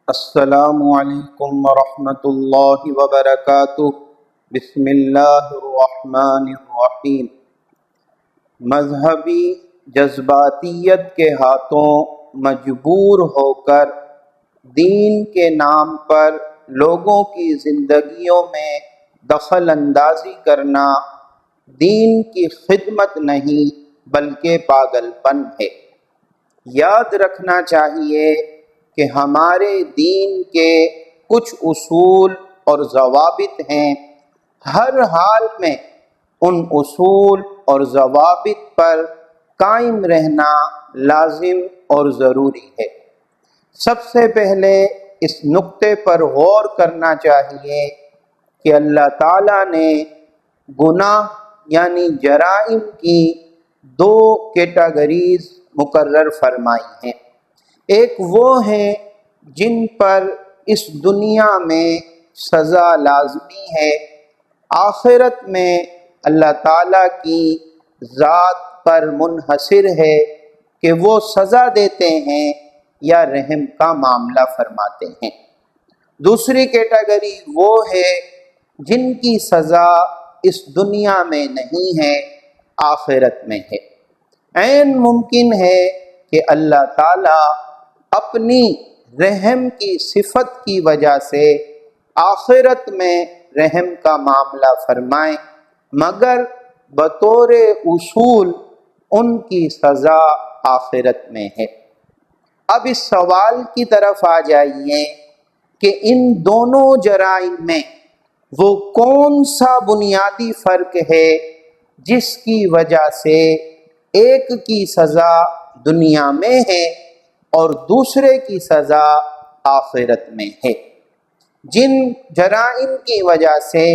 السلام علیکم ورحمۃ اللہ وبرکاتہ۔ بسم اللہ الرحمن الرحیم۔ مذہبی جذباتیت کے ہاتھوں مجبور ہو کر دین کے نام پر لوگوں کی زندگیوں میں دخل اندازی کرنا دین کی خدمت نہیں بلکہ پاگل پن ہے۔ یاد رکھنا چاہیے کہ ہمارے دین کے کچھ اصول اور ضوابط ہیں، ہر حال میں ان اصول اور ضوابط پر قائم رہنا لازم اور ضروری ہے۔ سب سے پہلے اس نقطے پر غور کرنا چاہیے کہ اللہ تعالیٰ نے گناہ یعنی جرائم کی دو کیٹیگریز مقرر فرمائی ہیں۔ ایک وہ ہیں جن پر اس دنیا میں سزا لازمی ہے، آخرت میں اللہ تعالیٰ کی ذات پر منحصر ہے کہ وہ سزا دیتے ہیں یا رحم کا معاملہ فرماتے ہیں۔ دوسری کیٹیگری وہ ہے جن کی سزا اس دنیا میں نہیں ہے، آخرت میں ہے۔ عین ممکن ہے کہ اللہ تعالیٰ اپنی رحم کی صفت کی وجہ سے آخرت میں رحم کا معاملہ فرمائیں، مگر بطور اصول ان کی سزا آخرت میں ہے۔ اب اس سوال کی طرف آ جائیے کہ ان دونوں جرائم میں وہ کون سا بنیادی فرق ہے جس کی وجہ سے ایک کی سزا دنیا میں ہے اور دوسرے کی سزا آخرت میں ہے۔ جن جرائم کی وجہ سے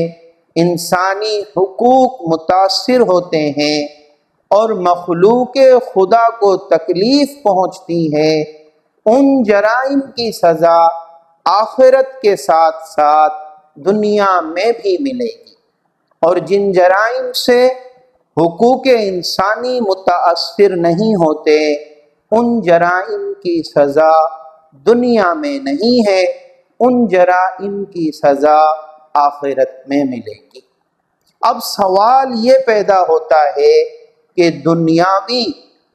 انسانی حقوق متاثر ہوتے ہیں اور مخلوق خدا کو تکلیف پہنچتی ہے، ان جرائم کی سزا آخرت کے ساتھ ساتھ دنیا میں بھی ملے گی، اور جن جرائم سے حقوق انسانی متاثر نہیں ہوتے، ان جرائم کی سزا دنیا میں نہیں ہے، ان جرائم کی سزا آخرت میں ملے گی۔ اب سوال یہ پیدا ہوتا ہے کہ دنیاوی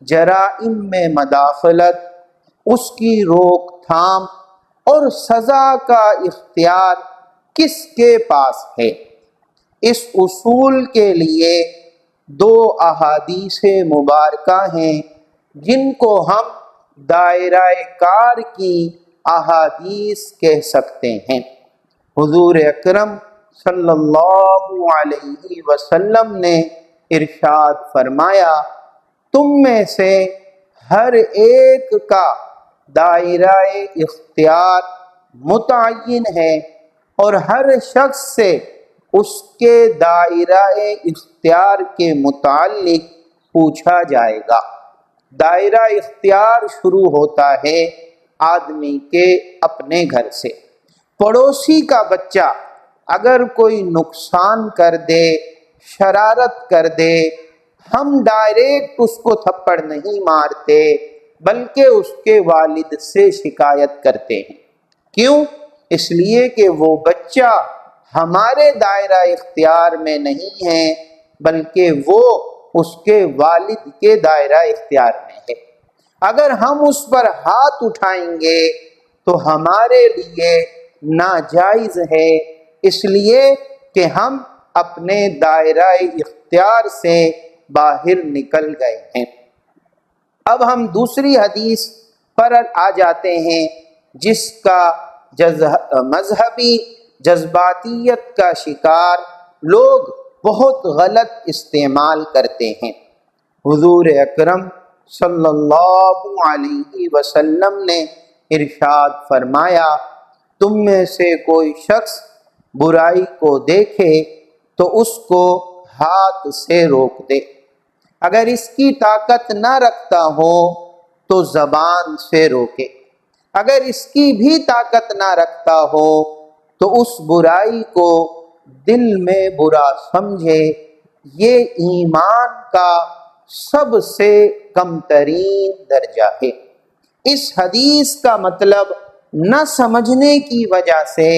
جرائم میں مداخلت، اس کی روک تھام اور سزا کا اختیار کس کے پاس ہے؟ اس اصول کے لیے دو احادیث مبارکہ ہیں جن کو ہم دائرہ کار کی احادیث کہہ سکتے ہیں۔ حضور اکرم صلی اللہ علیہ وسلم نے ارشاد فرمایا، تم میں سے ہر ایک کا دائرہ اختیار متعین ہے اور ہر شخص سے اس کے دائرہ اختیار کے متعلق پوچھا جائے گا۔ دائرہ اختیار شروع ہوتا ہے آدمی کے اپنے گھر سے۔ پڑوسی کا بچہ اگر کوئی نقصان کر دے، شرارت کر دے، ہم ڈائریکٹ اس کو تھپڑ نہیں مارتے بلکہ اس کے والد سے شکایت کرتے ہیں۔ کیوں؟ اس لیے کہ وہ بچہ ہمارے دائرہ اختیار میں نہیں ہے بلکہ وہ اس کے والد کے دائرہ اختیار میں ہے۔ اگر ہم اس پر ہاتھ اٹھائیں گے تو ہمارے لیے ناجائز ہے، اس لیے کہ ہم اپنے دائرہ اختیار سے باہر نکل گئے ہیں۔ اب ہم دوسری حدیث پر آ جاتے ہیں جس کا مذہبی جذباتیت کا شکار لوگ بہت غلط استعمال کرتے ہیں۔ حضور اکرم صلی اللہ علیہ وسلم نے ارشاد فرمایا، تم میں سے کوئی شخص برائی کو دیکھے تو اس کو ہاتھ سے روک دے، اگر اس کی طاقت نہ رکھتا ہو تو زبان سے روکے، اگر اس کی بھی طاقت نہ رکھتا ہو تو اس برائی کو دل میں برا سمجھے۔ یہ ایمان کا سب سے کم ترین درجہ ہے۔ اس حدیث کا مطلب نہ سمجھنے کی وجہ سے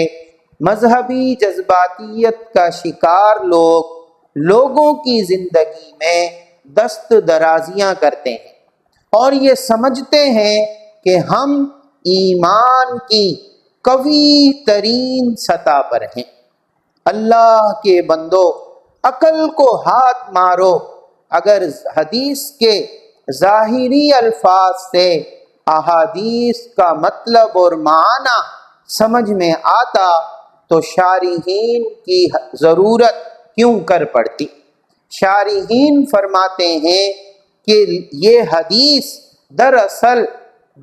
مذہبی جذباتیت کا شکار لوگ لوگوں کی زندگی میں دست درازیاں کرتے ہیں اور یہ سمجھتے ہیں کہ ہم ایمان کی قوی ترین سطح پر ہیں۔ اللہ کے بندو، عقل کو ہاتھ مارو، اگر حدیث کے ظاہری الفاظ سے احادیث کا مطلب اور معنی سمجھ میں آتا تو شارحین کی ضرورت کیوں کر پڑتی؟ شارحین فرماتے ہیں کہ یہ حدیث دراصل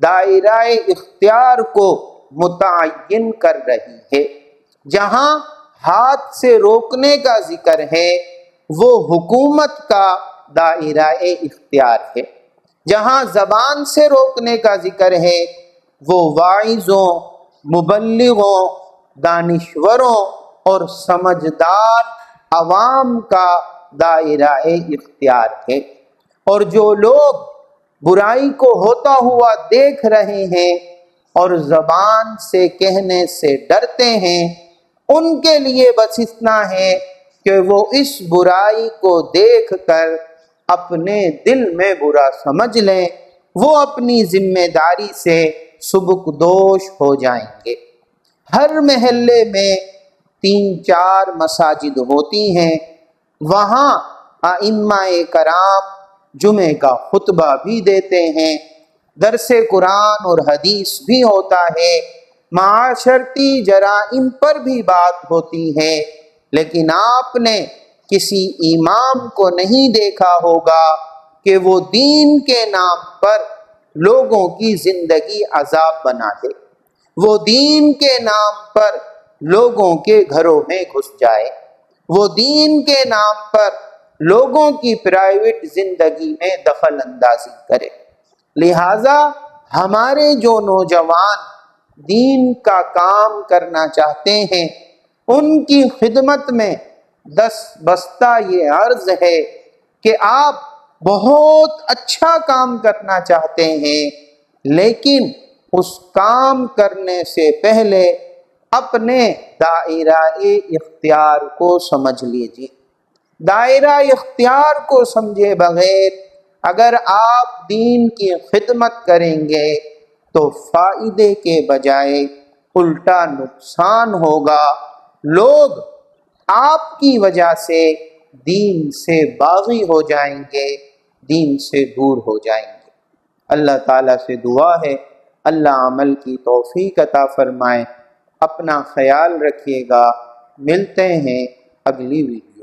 دائرہ اختیار کو متعین کر رہی ہے۔ جہاں ہاتھ سے روکنے کا ذکر ہے وہ حکومت کا دائرہ اختیار ہے، جہاں زبان سے روکنے کا ذکر ہے وہ واعظوں، مبلغوں، دانشوروں اور سمجھدار عوام کا دائرہ اختیار ہے۔ اور جو لوگ برائی کو ہوتا ہوا دیکھ رہے ہیں اور زبان سے کہنے سے ڈرتے ہیں، ان کے لیے بس اتنا ہے کہ وہ اس برائی کو دیکھ کر اپنے دل میں برا سمجھ لیں، وہ اپنی ذمہ داری سے سبکدوش ہو جائیں گے۔ ہر محلے میں 3-4 مساجد ہوتی ہیں، وہاں ائمہ کرام جمعے کا خطبہ بھی دیتے ہیں، درس قرآن اور حدیث بھی ہوتا ہے، معاشرتی جرائم پر بھی بات ہوتی ہے، لیکن آپ نے کسی امام کو نہیں دیکھا ہوگا کہ وہ دین کے نام پر لوگوں کی زندگی عذاب بنا دے، وہ دین کے نام پر لوگوں کے گھروں میں گھس جائے، وہ دین کے نام پر لوگوں کی پرائیویٹ زندگی میں دخل اندازی کرے۔ لہٰذا ہمارے جو نوجوان دین کا کام کرنا چاہتے ہیں، ان کی خدمت میں بستہ یہ عرض ہے کہ آپ بہت اچھا کام کرنا چاہتے ہیں، لیکن اس کام کرنے سے پہلے اپنے دائرہ اختیار کو سمجھ لیجیے۔ دائرہ اختیار کو سمجھے بغیر اگر آپ دین کی خدمت کریں گے تو فائدے کے بجائے الٹا نقصان ہوگا، لوگ آپ کی وجہ سے دین سے باغی ہو جائیں گے، دین سے دور ہو جائیں گے۔ اللہ تعالیٰ سے دعا ہے اللہ عمل کی توفیق عطا فرمائے۔ اپنا خیال رکھیے گا، ملتے ہیں اگلی ویڈیو۔